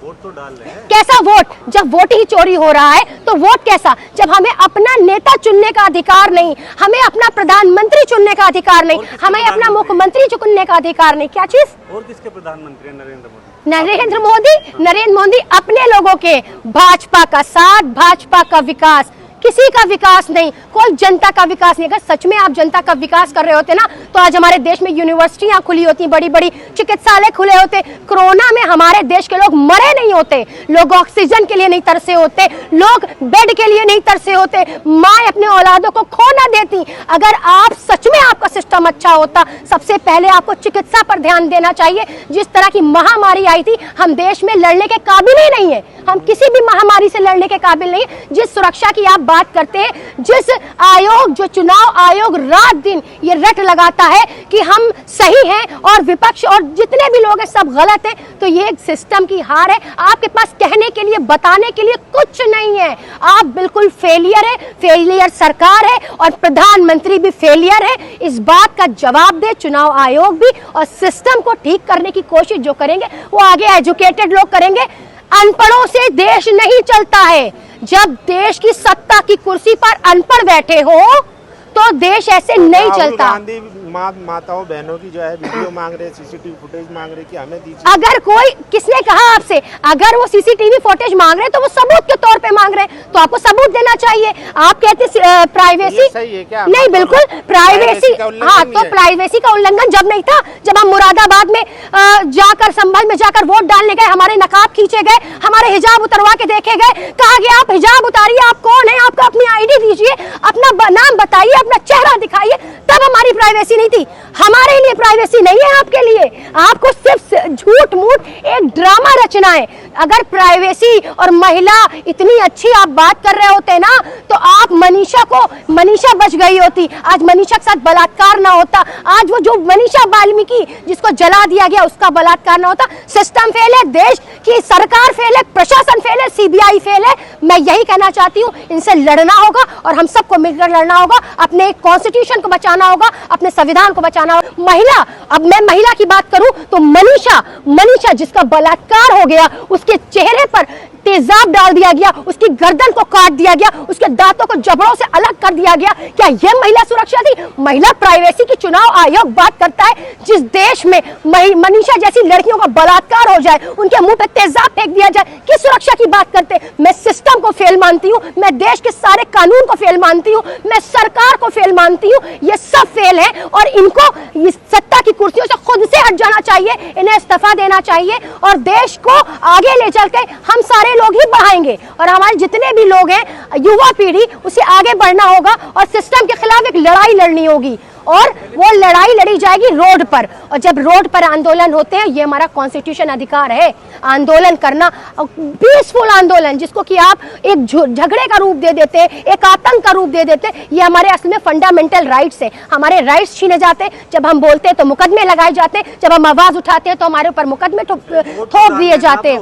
Vote तो डाल रहे हैं। कैसा वोट? जब वोट ही चोरी हो रहा है तो वोट कैसा? जब हमें अपना नेता चुनने का अधिकार नहीं, हमें अपना प्रधानमंत्री चुनने का अधिकार नहीं, हमें अपना मुख्यमंत्री चुनने का अधिकार नहीं, क्या चीज? और किसके प्रधानमंत्री? नरेंद्र मोदी। नरेंद्र मोदी अपने लोगों के, भाजपा का साथ, भाजपा का विकास, किसी का विकास नहीं, कोई जनता का विकास नहीं। अगर सच में आप जनता का विकास कर रहे होते ना तो आज हमारे देश में यूनिवर्सिटियां खुली होती, बड़ी बड़ी चिकित्सालय खुले होते, कोरोना में हमारे देश के लोग मरे नहीं होते, लोग ऑक्सीजन के लिए नहीं तरसे होते, लोग बेड के लिए नहीं तरसे होते, माँ अपने औलादों को खो ना देती। अगर आप सच में आपका सिस्टम अच्छा होता, सबसे पहले आपको चिकित्सा पर ध्यान देना चाहिए। जिस तरह की महामारी आई थी, हम देश में लड़ने के काबिल ही नहीं है, हम किसी भी महामारी से लड़ने के काबिल नहीं। जिस सुरक्षा की आप बात करते हैं, जिस आयोग, जो चुनाव आयोग रात दिन ये रट लगाता है कि हम सही हैं और विपक्ष और जितने भी लोग हैं सब गलत हैं, तो ये एक सिस्टम की हार है। आपके पास कहने के लिए, बताने के लिए कुछ नहीं है, आप बिल्कुल फेलियर है, फेलियर सरकार है और प्रधानमंत्री भी फेलियर है। इस बात का जवाब दे चुनाव आयोग भी, और सिस्टम को ठीक करने की कोशिश जो करेंगे वो आगे एजुकेटेड लोग करेंगे। अनपढ़ों से देश नहीं चलता है। जब देश की सत्ता की कुर्सी पर अनपढ़ बैठे हो तो देश ऐसे नहीं चलता। गांधी माताओं बहनों की जो है वीडियो मांग रहे, सीसीटीवी फुटेज मांग रहे कि हमें दीजिए। अगर कोई, किसने कहा आपसे? अगर वो सीसीटीवी फुटेज मांग रहे तो वो सबूत के तौर पे मांग रहे, तो आपको सबूत देना चाहिए। आप कहते प्राइवेसी सही है क्या? नहीं, बिल्कुल प्राइवेसी, हाँ, तो प्राइवेसी का उल्लंघन जब नहीं था, जब हम मुरादाबाद में जाकर, संभल में जाकर वोट डालने गए, हमारे नकाब खींचे गए, हमारे हिजाब उतरवा के देखे गए, कहा गया आप हिजाब उतारिए, आप कौन है, आपको अपनी आईडी दीजिए, अपना नाम बताइए, अपना चेहरा दिखाइए, तब हमारी प्राइवेसी नहीं थी। हमारे लिए प्राइवेसी नहीं है, आपके लिए। आपको सिर्फ झूठ मूठ एक ड्रामा रचना है। अगर प्राइवेसी और महिला इतनी अच्छी आप बात कर रहे होते ना, तो आप मनीषा बच गई होती, आज मनीषा के साथ बलात्कार ना होता, आज वो जो मनीषा वाल्मीकि जिसको जला दिया गया उसका बलात्कार ना होता। सिस्टम फेल है, देश की सरकार फेल है, प्रशासन फेल है, सीबीआई फेल है। मैं यही कहना चाहती हूँ, इनसे लड़ना होगा और हम सबको मिलकर लड़ना होगा, अपने कॉन्स्टिट्यूशन को बचाना होगा, अपने संविधान को बचाना होगा। महिला, अब मैं महिला की बात करूं तो मनीषा जिसका बलात्कार हो गया, उसके चेहरे पर तेजाब डाल दिया गया, उसकी गर्दन को काट दिया गया, उसके दांतों को जबड़ों से अलग कर दिया गया, क्या यह महिला सुरक्षा थी? महिला प्राइवेसी की चुनाव आयोग बात करता है। जिस देश में मनीषा जैसी लड़कियों का बलात्कार हो जाए, उनके मुंह पे तेजाब फेंक दिया जाए, किस सुरक्षा की बात करते? मैं सिस्टम को फेल मानती हूँ, मैं देश के सारे कानून को फेल मानती हूँ, मैं सरकार को फेल मानती हूँ। ये सब फेल है और इनको इस सत्ता की कुर्सियों से खुद से हट जाना चाहिए, इन्हें इस्तीफा देना चाहिए और देश को आगे ले चल के हम सारे लोग ही बढ़ाएंगे और हमारे जितने भी लोग हैं, युवा पीढ़ी, उसे आगे बढ़ना होगा और सिस्टम के खिलाफ एक लड़ाई लड़नी होगी और वो लड़ाई लड़ी जाएगी रोड पर। और जब रोड पर आंदोलन होते हैं, ये हमारा कॉन्स्टिट्यूशन अधिकार है आंदोलन करना, पीसफुल आंदोलन, जिसको कि आप एक झगड़े का रूप दे देते हैं, एक आतंक का रूप दे देते हैं। ये हमारे असल में फंडामेंटल राइट्स है, हमारे राइट्स छीने जाते हैं। जब हम बोलते हैं तो मुकदमे लगाए जाते हैं, जब हम आवाज उठाते हैं तो हमारे ऊपर मुकदमे ठोक दिए जाते हैं।